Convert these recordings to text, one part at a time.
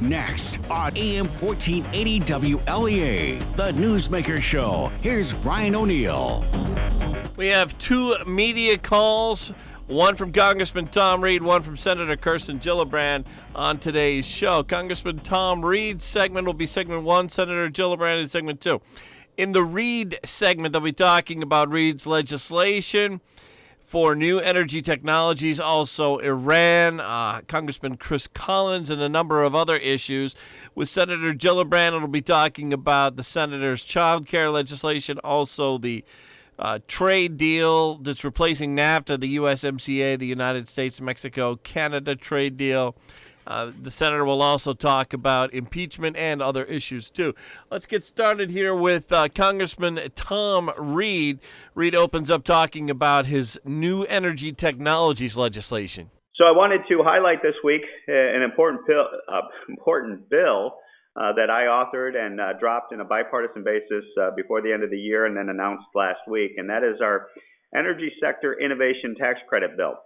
Next on AM 1480 WLEA, the Newsmaker Show. Here's Brian O'Neill. We have two media calls, one from Congressman Tom Reed, one from Senator Kirsten Gillibrand on today's show. Congressman Tom Reed's segment will be segment 1, Senator Gillibrand in segment 2. In the Reed segment, they'll be talking about Reed's legislation for new energy technologies, also Iran, Congressman Chris Collins, and a number of other issues. With Senator Gillibrand, it'll be talking about the senator's child care legislation, also the trade deal that's replacing NAFTA, the USMCA, the United States-Mexico-Canada trade deal. The senator will also talk about impeachment and other issues, too. Let's get started here with Congressman Tom Reed. Reed opens up talking about his new energy technologies legislation. So I wanted to highlight this week an important bill that I authored and dropped in a bipartisan basis before the end of the year and then announced last week, and that is our Energy Sector Innovation Tax Credit Bill.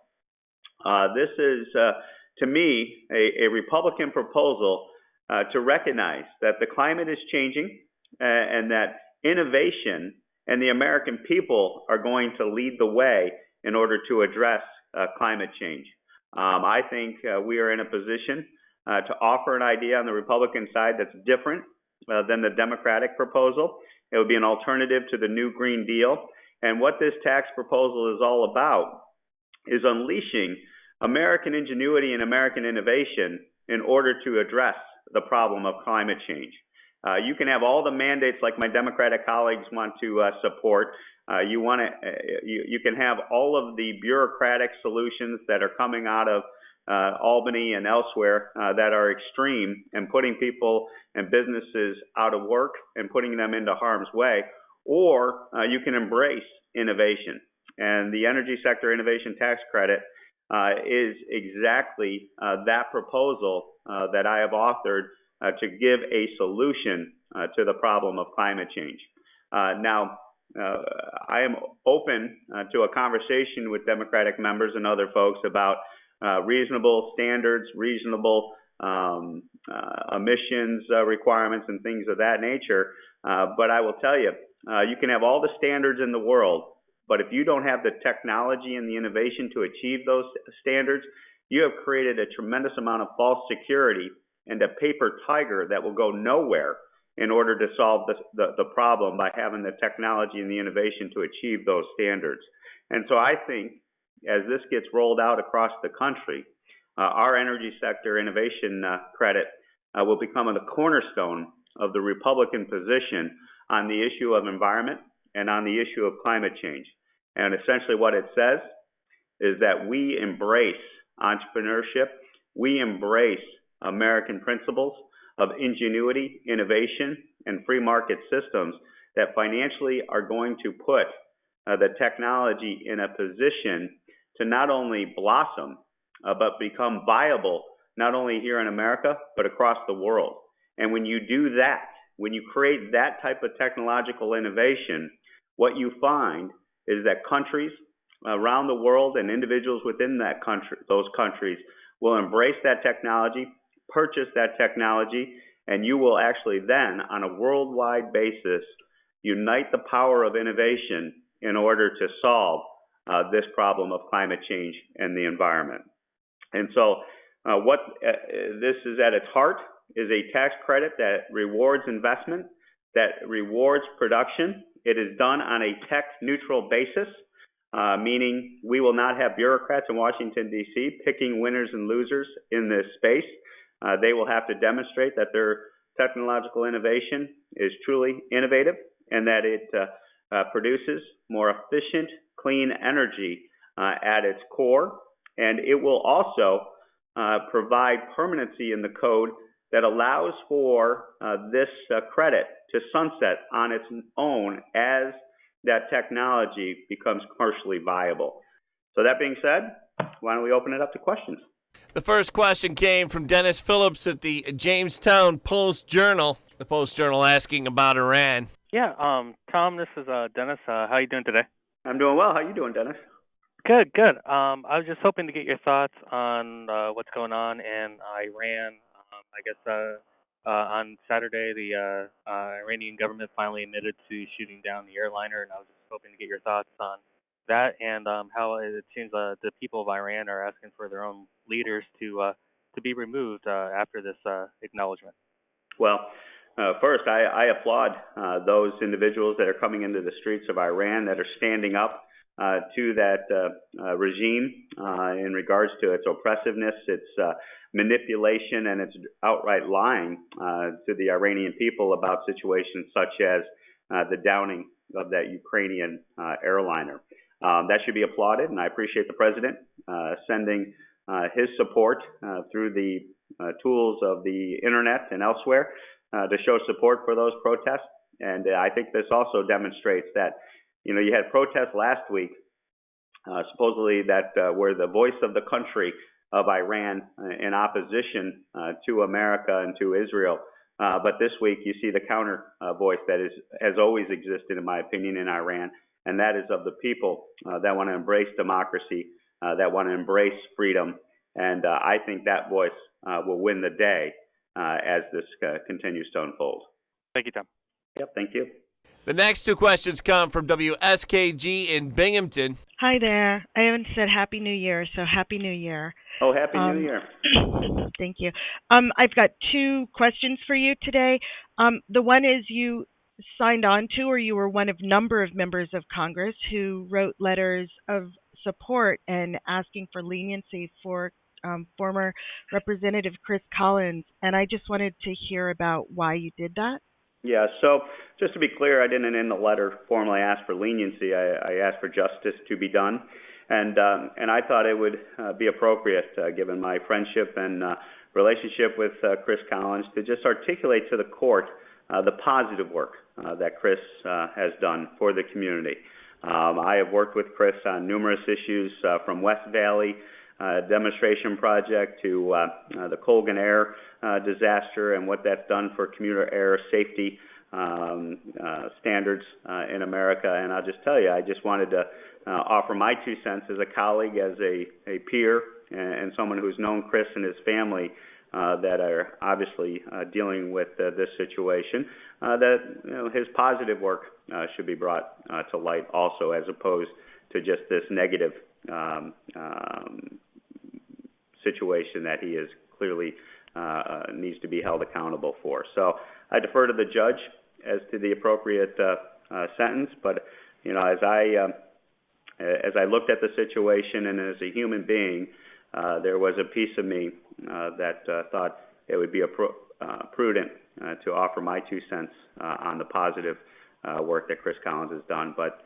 This is to me, a Republican proposal to recognize that the climate is changing and that innovation and the American people are going to lead the way in order to address climate change. I think we are in a position to offer an idea on the Republican side that's different than the Democratic proposal. It would be an alternative to the new Green Deal. And what this tax proposal is all about is unleashing American ingenuity and American innovation in order to address the problem of climate change. You can have all the mandates like my Democratic colleagues want to support. You can have all of the bureaucratic solutions that are coming out of Albany and elsewhere that are extreme and putting people and businesses out of work and putting them into harm's way, or you can embrace innovation. And the Energy Sector Innovation Tax Credit is exactly that proposal that I have authored to give a solution to the problem of climate change. Now, I am open to a conversation with Democratic members and other folks about reasonable standards, reasonable emissions requirements and things of that nature. But I will tell you, you can have all the standards in the world, but if you don't have the technology and the innovation to achieve those standards, you have created a tremendous amount of false security and a paper tiger that will go nowhere in order to solve the problem by having the technology and the innovation to achieve those standards. And so I think as this gets rolled out across the country, our energy sector innovation credit will become the cornerstone of the Republican position on the issue of environment and on the issue of climate change. And essentially what it says is that we embrace entrepreneurship, we embrace American principles of ingenuity, innovation, and free market systems that financially are going to put the technology in a position to not only blossom, but become viable, not only here in America, but across the world. And when you do that, when you create that type of technological innovation, what you find is that countries around the world and individuals within that country, those countries, will embrace that technology, purchase that technology, and you will actually then, on a worldwide basis, unite the power of innovation in order to solve this problem of climate change and the environment. And so what this is at its heart is a tax credit that rewards investment, that rewards production. It is done on a tech-neutral basis, meaning we will not have bureaucrats in Washington, D.C. picking winners and losers in this space. They will have to demonstrate that their technological innovation is truly innovative and that it produces more efficient, clean energy at its core. And it will also provide permanency in the code that allows for this credit to sunset on its own as that technology becomes commercially viable. So that being said, why don't we open it up to questions? The first question came from Dennis Phillips at the Jamestown Post-Journal. The Post-Journal asking about Iran. Yeah, Tom, this is Dennis. How are you doing today? I'm doing well. How are you doing, Dennis? Good, good. I was just hoping to get your thoughts on what's going on in Iran. I I guess on Saturday, the Iranian government finally admitted to shooting down the airliner, and I was just hoping to get your thoughts on that and how it seems the people of Iran are asking for their own leaders to be removed after this acknowledgement. Well, first, I applaud those individuals that are coming into the streets of Iran that are standing up to that regime in regards to its oppressiveness, its manipulation, and its outright lying to the Iranian people about situations such as the downing of that Ukrainian airliner. That should be applauded, and I appreciate the president sending his support through the tools of the internet and elsewhere to show support for those protests. And I think this also demonstrates that, you had protests last week, supposedly that were the voice of the country of Iran in opposition to America and to Israel. But this week you see the counter voice that has always existed, in my opinion, in Iran, and that is of the people that want to embrace democracy, that want to embrace freedom. And I think that voice will win the day as this continues to unfold. Thank you, Tom. Yep, thank you. The next two questions come from WSKG in Binghamton. Hi there. I haven't said Happy New Year, so Happy New Year. Oh, Happy New Year. Thank you. I've got two questions for you today. The one is you signed on to, or you were one of number of members of Congress who wrote letters of support and asking for leniency for former Representative Chris Collins, and I just wanted to hear about why you did that. Yeah, so just to be clear, I didn't in the letter formally ask for leniency. I asked for justice to be done, and I thought it would be appropriate, given my friendship and relationship with Chris Collins, to just articulate to the court the positive work that Chris has done for the community. I have worked with Chris on numerous issues, from West Valley demonstration project to the Colgan Air disaster and what that's done for commuter air safety standards in America. And I'll just tell you, I just wanted to offer my 2 cents as a colleague, as a peer, and someone who's known Chris and his family that are obviously dealing with this situation, that his positive work should be brought to light also, as opposed to just this negative situation that he is clearly needs to be held accountable for. So I defer to the judge as to the appropriate sentence, but as I looked at the situation and as a human being, there was a piece of me that thought it would be prudent to offer my 2 cents on the positive work that Chris Collins has done. But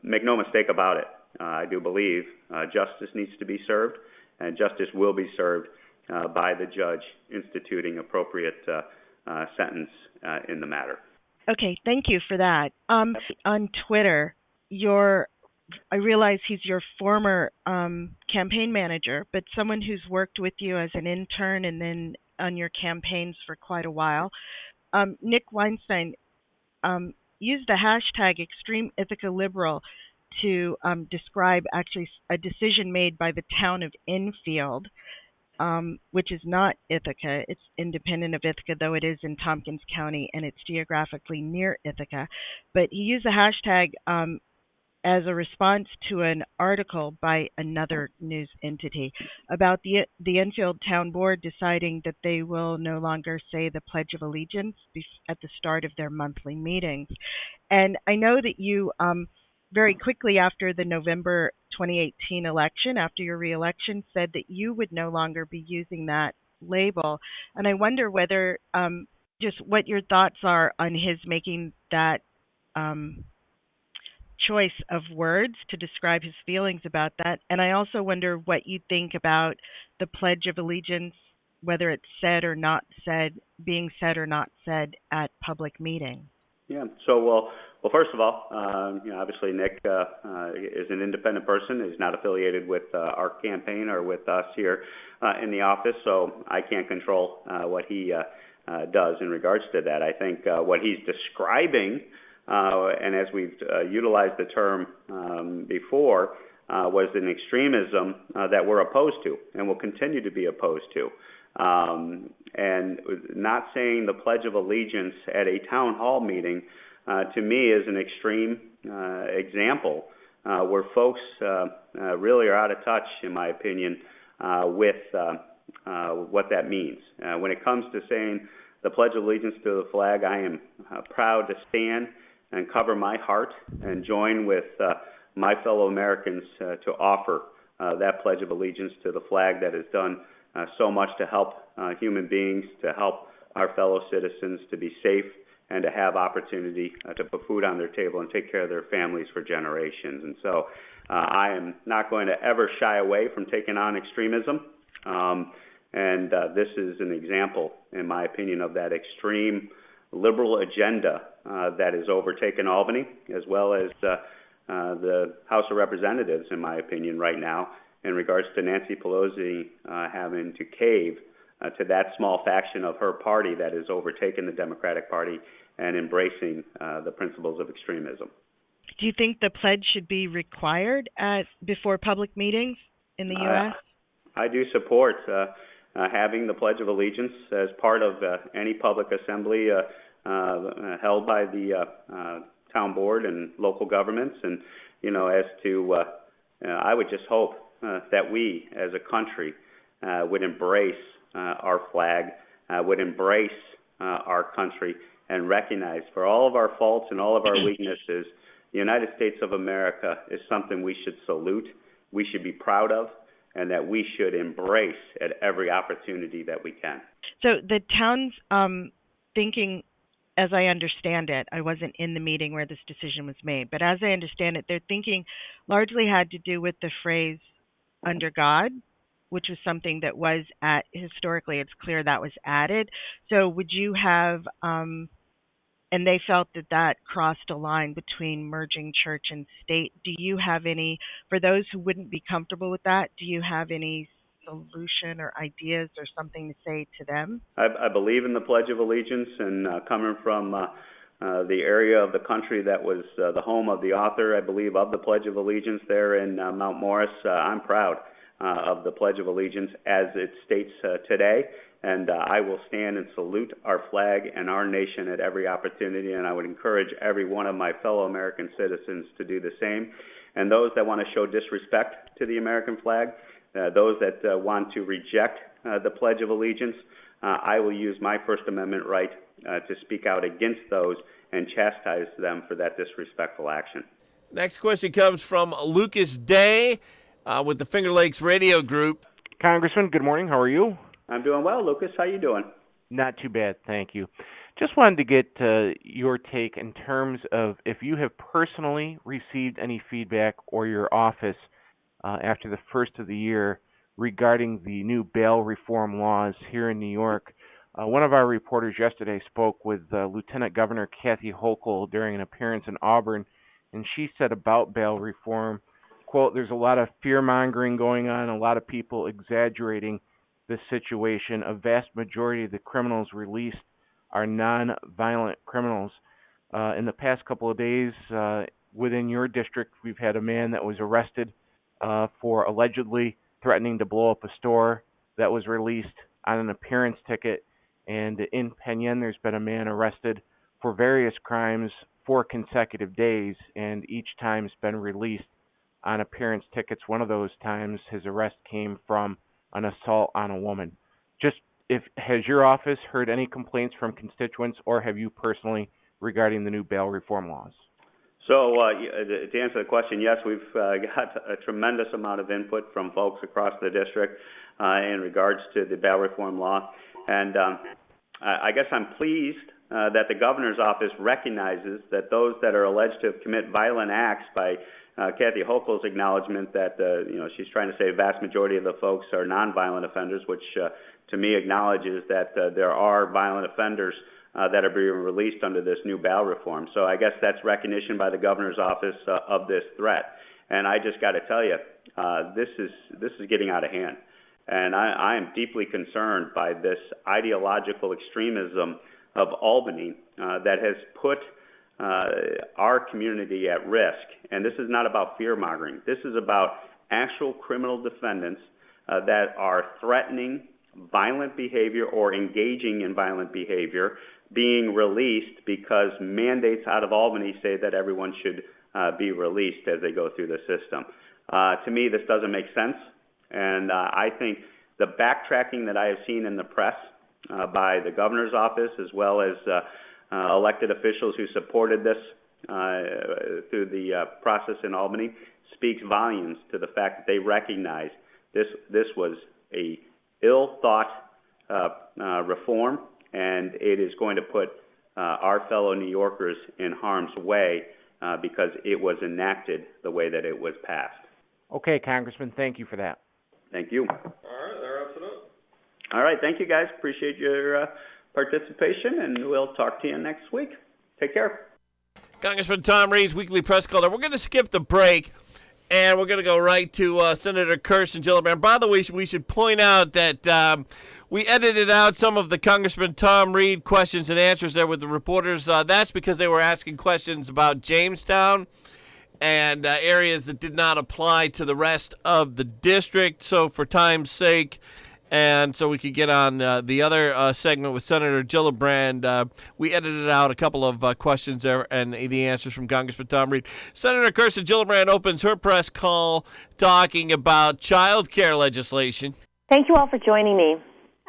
make no mistake about it, I do believe justice needs to be served, and justice will be served by the judge instituting appropriate sentence in the matter. Okay, thank you for that. On Twitter, I realize he's your former campaign manager, but someone who's worked with you as an intern and then on your campaigns for quite a while. Nick Weinstein used the hashtag Extreme Ithaca Liberal to describe actually a decision made by the town of Enfield, which is not Ithaca. It's independent of Ithaca, though it is in Tompkins County, and it's geographically near Ithaca. But he used the hashtag as a response to an article by another news entity about the Enfield Town Board deciding that they will no longer say the Pledge of Allegiance at the start of their monthly meetings. And I know that you very quickly after the November 2018 election, after your reelection, said that you would no longer be using that label. And I wonder whether just what your thoughts are on his making that choice of words to describe his feelings about that. And I also wonder what you think about the Pledge of Allegiance, whether it's said or not said, being said or not said at public meetings. Yeah. So, well, first of all, obviously Nick is an independent person. He's not affiliated with our campaign or with us here in the office, so I can't control what he does in regards to that. I think what he's describing, and as we've utilized the term before, was an extremism that we're opposed to and will continue to be opposed to. And not saying the Pledge of Allegiance at a town hall meeting, to me, is an extreme example where folks really are out of touch, in my opinion, with what that means. When it comes to saying the Pledge of Allegiance to the flag, I am proud to stand and cover my heart and join with my fellow Americans to offer that Pledge of Allegiance to the flag that has done so much to help human beings, to help our fellow citizens to be safe and to have opportunity to put food on their table and take care of their families for generations. And so I am not going to ever shy away from taking on extremism. And this is an example, in my opinion, of that extreme liberal agenda that has overtaken Albany, as well as the House of Representatives, in my opinion, right now, in regards to Nancy Pelosi having to cave to that small faction of her party that has overtaken the Democratic Party and embracing the principles of extremism. Do you think the pledge should be required before public meetings in the U.S.? I do support having the Pledge of Allegiance as part of any public assembly held by the town board and local governments. And, as to, I would just hope that we as a country would embrace our flag, would embrace our country, and recognize for all of our faults and all of our weaknesses, the United States of America is something we should salute, we should be proud of, and that we should embrace at every opportunity that we can. So the town's thinking, as I understand it, I wasn't in the meeting where this decision was made, but as I understand it, their thinking largely had to do with the phrase "under God," which was something that was historically, it's clear that was added. So would you have, and they felt that crossed a line between merging church and state. Do you have any, for those who wouldn't be comfortable with that, do you have any solution or ideas or something to say to them? I believe in the Pledge of Allegiance, and coming from the area of the country that was the home of the author, I believe, of the Pledge of Allegiance there in Mount Morris, I'm proud of the Pledge of Allegiance as it states today. And I will stand and salute our flag and our nation at every opportunity, and I would encourage every one of my fellow American citizens to do the same. And those that want to show disrespect to the American flag, those that want to reject the Pledge of Allegiance, I will use my First Amendment right to speak out against those and chastise them for that disrespectful action. Next question comes from Lucas Day with the Finger Lakes Radio Group. Congressman, good morning. How are you? I'm doing well, Lucas. How you doing? Not too bad, thank you. Just wanted to get your take in terms of if you have personally received any feedback or your office after the first of the year regarding the new bail reform laws here in New York. One of our reporters yesterday spoke with Lieutenant Governor Kathy Hochul during an appearance in Auburn, and she said about bail reform, quote, there's a lot of fear-mongering going on, a lot of people exaggerating the situation. A vast majority of the criminals released are non-violent criminals. In the past couple of days, within your district, we've had a man that was arrested for allegedly threatening to blow up a store that was released on an appearance ticket. And in Penn, there's been a man arrested for various crimes 4 consecutive days, and each time's been released on appearance tickets. One of those times, his arrest came from an assault on a woman. Has your office heard any complaints from constituents, or have you personally regarding the new bail reform laws? So to answer the question, yes, we've got a tremendous amount of input from folks across the district in regards to the bail reform law. And I guess I'm pleased that the governor's office recognizes that those that are alleged to commit violent acts, by Kathy Hochul's acknowledgement that she's trying to say a vast majority of the folks are nonviolent offenders, which to me acknowledges that there are violent offenders that are being released under this new bail reform. So I guess that's recognition by the governor's office of this threat. And I just got to tell you, this is getting out of hand. And I am deeply concerned by this ideological extremism of Albany that has put our community at risk. And this is not about fear-mongering. This is about actual criminal defendants that are threatening violent behavior or engaging in violent behavior being released because mandates out of Albany say that everyone should be released as they go through the system. To me, this doesn't make sense, and I think the backtracking that I have seen in the press by the governor's office as well as elected officials who supported this through the process in Albany speaks volumes to the fact that they recognize this was a ill-thought reform, and it is going to put our fellow New Yorkers in harm's way because it was enacted the way that it was passed. Okay, Congressman, thank you for that. Thank you. All right, that wraps it up. All right, thank you guys. Appreciate your participation, and we'll talk to you next week. Take care. Congressman Tom Reed's weekly press call. We're going to skip the break, and we're going to go right to Senator Kirsten Gillibrand. By the way, we should point out that we edited out some of the Congressman Tom Reed questions and answers there with the reporters. That's because they were asking questions about Jamestown and areas that did not apply to the rest of the district. So for time's sake, and so we could get on the other segment with Senator Gillibrand, we edited out a couple of questions there and the answers from Congressman Tom Reed. Senator Kirsten Gillibrand opens her press call talking about child care legislation. Thank you all for joining me.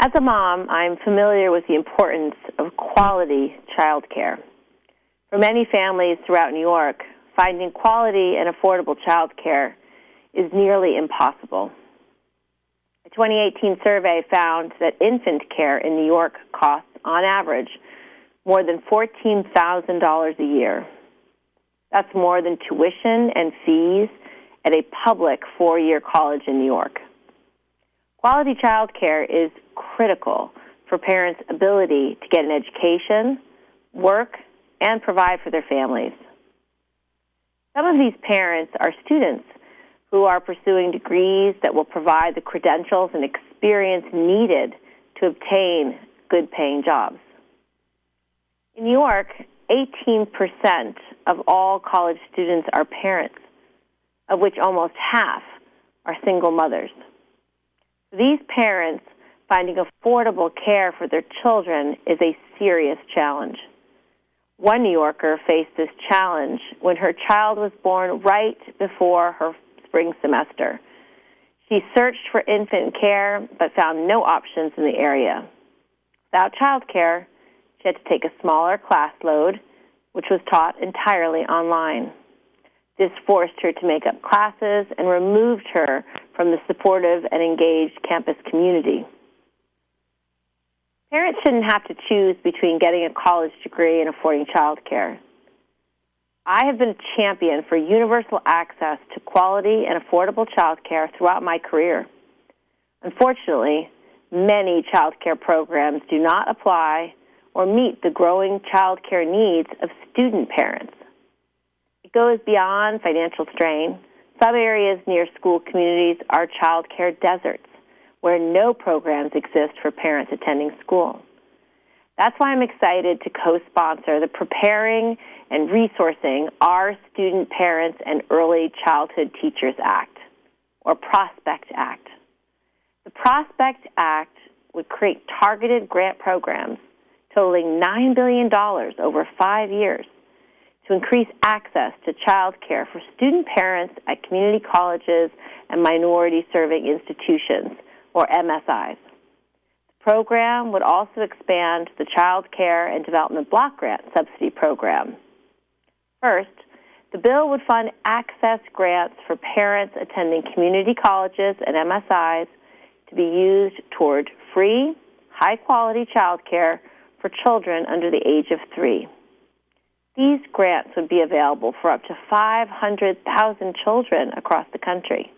As a mom, I'm familiar with the importance of quality child care. For many families throughout New York, finding quality and affordable child care is nearly impossible. A 2018 survey found that infant care in New York costs, on average, more than $14,000 a year. That's more than tuition and fees at a public 4-year college in New York. Quality child care is critical for parents' ability to get an education, work, and provide for their families. Some of these parents are students who are pursuing degrees that will provide the credentials and experience needed to obtain good-paying jobs. In New York, 18% of all college students are parents, of which almost half are single mothers. For these parents, finding affordable care for their children is a serious challenge. One New Yorker faced this challenge when her child was born right before her spring semester. She searched for infant care but found no options in the area. Without child care, she had to take a smaller class load, which was taught entirely online. This forced her to make up classes and removed her from the supportive and engaged campus community. Parents shouldn't have to choose between getting a college degree and affording child care. I have been a champion for universal access to quality and affordable child care throughout my career. Unfortunately, many child care programs do not apply or meet the growing child care needs of student parents. It goes beyond financial strain. Some areas near school communities are child care deserts, where no programs exist for parents attending school. That's why I'm excited to co-sponsor the Preparing and Resourcing Our Student Parents and Early Childhood Teachers Act, or Prospect Act. The Prospect Act would create targeted grant programs totaling $9 billion over 5 years to increase access to child care for student parents at community colleges and minority-serving institutions, or MSIs. The program would also expand the Child Care and Development Block Grant Subsidy Program. First, the bill would fund access grants for parents attending community colleges and MSIs to be used toward free, high-quality child care for children under the age of 3. These grants would be available for up to 500,000 children across the country.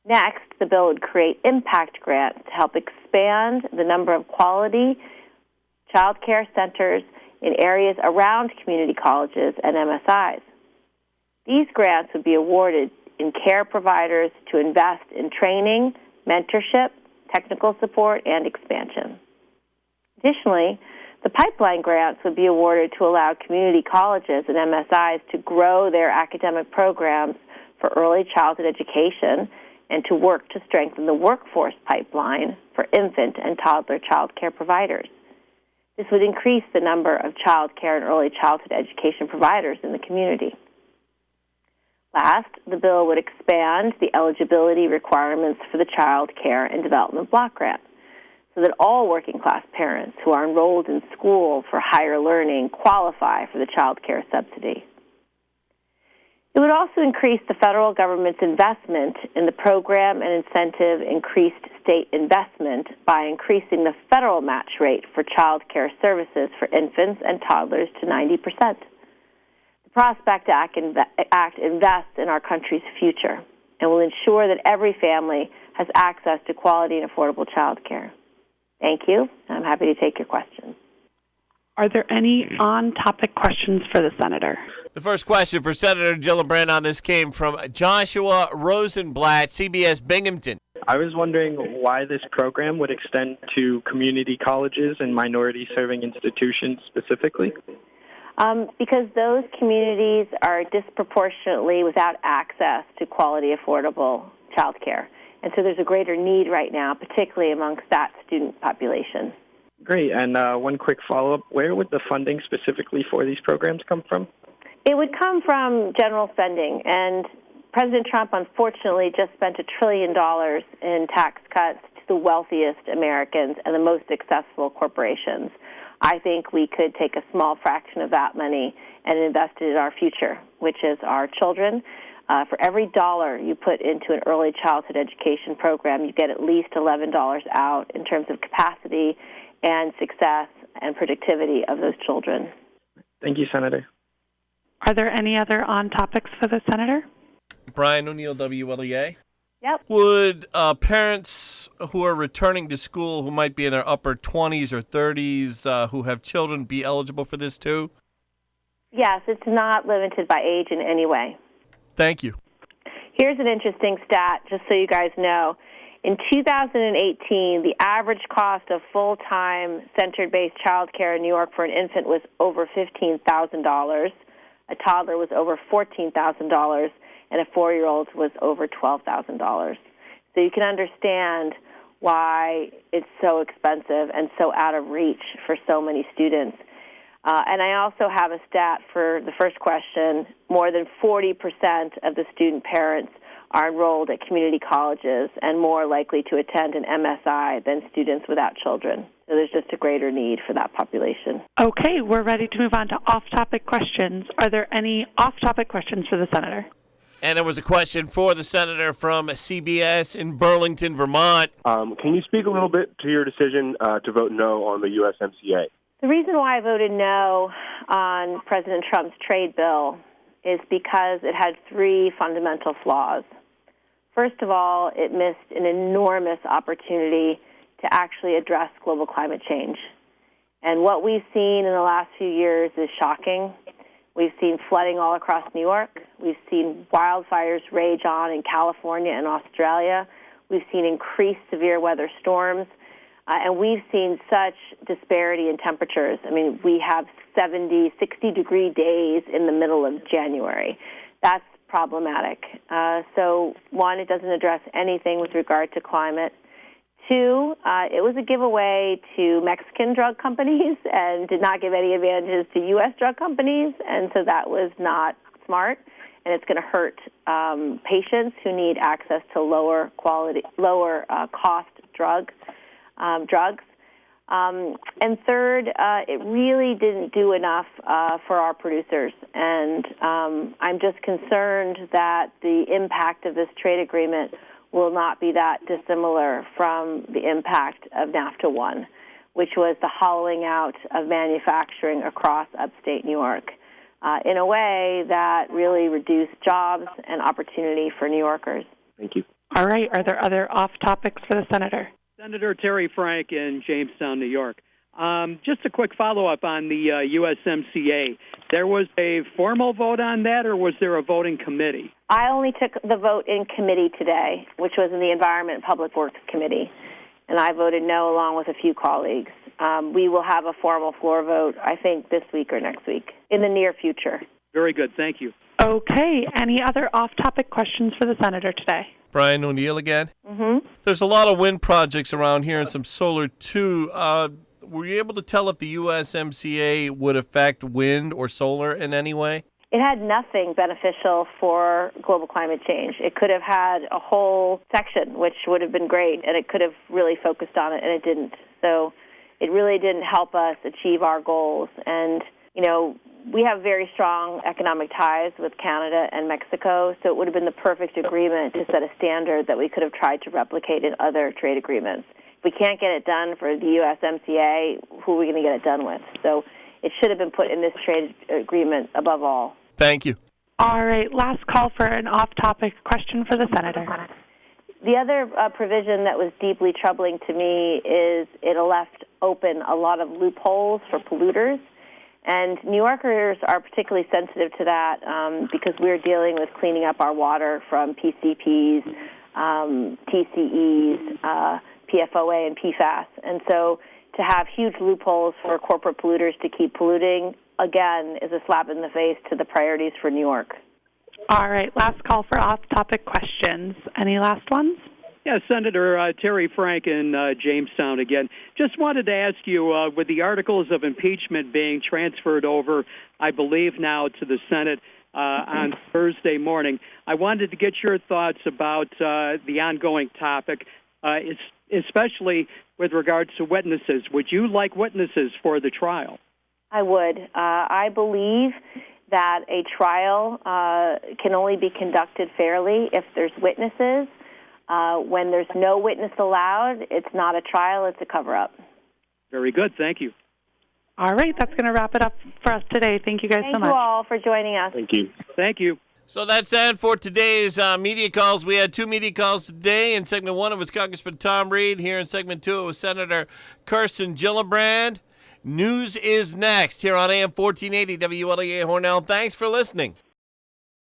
Next, the bill would create impact grants to help expand the number of quality child care centers in areas around community colleges and MSIs. These grants would be awarded in care providers to invest in training, mentorship, technical support, and expansion. Additionally, the pipeline grants would be awarded to allow community colleges and MSIs to grow their academic programs for early childhood education and to work to strengthen the workforce pipeline for infant and toddler child care providers. This would increase the number of child care and early childhood education providers in the community. Last, the bill would expand the eligibility requirements for the Child Care and Development Block Grant so that all working-class parents who are enrolled in school for higher learning qualify for the child care subsidy. It would also increase the federal government's investment in the program and incentive increased state investment by increasing the federal match rate for child care services for infants and toddlers to 90%. The Prospect Act invests in our country's future and will ensure that every family has access to quality and affordable child care. Thank you. I'm happy to take your questions. Are there any on-topic questions for the Senator? The first question for Senator Gillibrand on this came from Joshua Rosenblatt, CBS Binghamton. I was wondering why this program would extend to community colleges and minority-serving institutions specifically. Because those communities are disproportionately without access to quality, affordable child care. And so there's a greater need right now, particularly amongst that student population. Great. And one quick follow-up. Where would the funding specifically for these programs come from? It would come from general spending. And President Trump, unfortunately, just spent $1 trillion in tax cuts to the wealthiest Americans and the most successful corporations. I think we could take a small fraction of that money and invest it in our future, which is our children. For every dollar you put into an early childhood education program, you get at least $11 out in terms of capacity and success and productivity of those children. Thank you, Senator. Are there any other on-topics for the Senator? Brian O'Neill, WLEA. Yep. Would parents who are returning to school who might be in their upper 20s or 30s who have children be eligible for this too? Yes, it's not limited by age in any way. Thank you. Here's an interesting stat, just so you guys know. In 2018, the average cost of full-time center-based child care in New York for an infant was over $15,000. A toddler was over $14,000, and a 4-year-old was over $12,000. So you can understand why it's so expensive and so out of reach for so many students. And I also have a stat for the first question. More than 40% of the student parents are enrolled at community colleges and more likely to attend an MSI than students without children. So there's just a greater need for that population. Okay, we're ready to move on to off-topic questions. Are there any off-topic questions for the Senator? And there was a question for the Senator from CBS in Burlington, Vermont. Can you speak a little bit to your decision to vote no on the USMCA? The reason why I voted no on President Trump's trade bill is because it had 3 fundamental flaws. First of all, it missed an enormous opportunity to actually address global climate change. And what we've seen in the last few years is shocking. We've seen flooding all across New York. We've seen wildfires rage on in California and Australia. We've seen increased severe weather storms. And we've seen such disparity in temperatures. I mean, we have 70, 60-degree days in the middle of January. That's problematic. So, 1, it doesn't address anything with regard to climate. 2, it was a giveaway to Mexican drug companies and did not give any advantages to U.S. drug companies, and so that was not smart. And it's going to hurt patients who need access to lower cost drugs. And third, it really didn't do enough for our producers. And I'm just concerned that the impact of this trade agreement will not be that dissimilar from the impact of NAFTA 1, which was the hollowing out of manufacturing across upstate New York in a way that really reduced jobs and opportunity for New Yorkers. Thank you. All right. Are there other off-topics for the Senator? Senator Terry Frank in Jamestown, New York. Just a quick follow-up on the USMCA. There was a formal vote on that, or was there a voting committee? I only took the vote in committee today, which was in the Environment and Public Works Committee, and I voted no along with a few colleagues. We will have a formal floor vote, I think, this week or next week, in the near future. Very good. Thank you. Okay. Any other off-topic questions for the Senator today? Brian O'Neill again. Mm-hmm. There's a lot of wind projects around here and some solar too. Were you able to tell if the USMCA would affect wind or solar in any way? It had nothing beneficial for global climate change. It could have had a whole section, which would have been great, and it could have really focused on it, and it didn't. So it really didn't help us achieve our goals. And, we have very strong economic ties with Canada and Mexico, so it would have been the perfect agreement to set a standard that we could have tried to replicate in other trade agreements. If we can't get it done for the USMCA, who are we going to get it done with? So it should have been put in this trade agreement above all. Thank you. All right, last call for an off-topic question for the senator. The other provision that was deeply troubling to me is it left open a lot of loopholes for polluters. And New Yorkers are particularly sensitive to that because we're dealing with cleaning up our water from PCPs, TCEs, PFOA, and PFAS. And so to have huge loopholes for corporate polluters to keep polluting, again, is a slap in the face to the priorities for New York. All right, last call for off-topic questions. Any last ones? Yeah, Senator Terry Frank in Jamestown again. Just wanted to ask you, with the articles of impeachment being transferred over, I believe now to the Senate on Thursday morning, I wanted to get your thoughts about the ongoing topic, especially with regards to witnesses. Would you like witnesses for the trial? I would. I believe that a trial can only be conducted fairly if there's witnesses. When there's no witness allowed, it's not a trial, it's a cover-up. Very good. Thank you. All right, that's going to wrap it up for us today. Thank you guys so much. Thank you all for joining us. Thank you. Thank you. So that's it for today's media calls. We had 2 media calls today. In segment 1, it was Congressman Tom Reed. Here in segment 2, it was Senator Kirsten Gillibrand. News is next here on AM 1480 WLEA Hornell. Thanks for listening.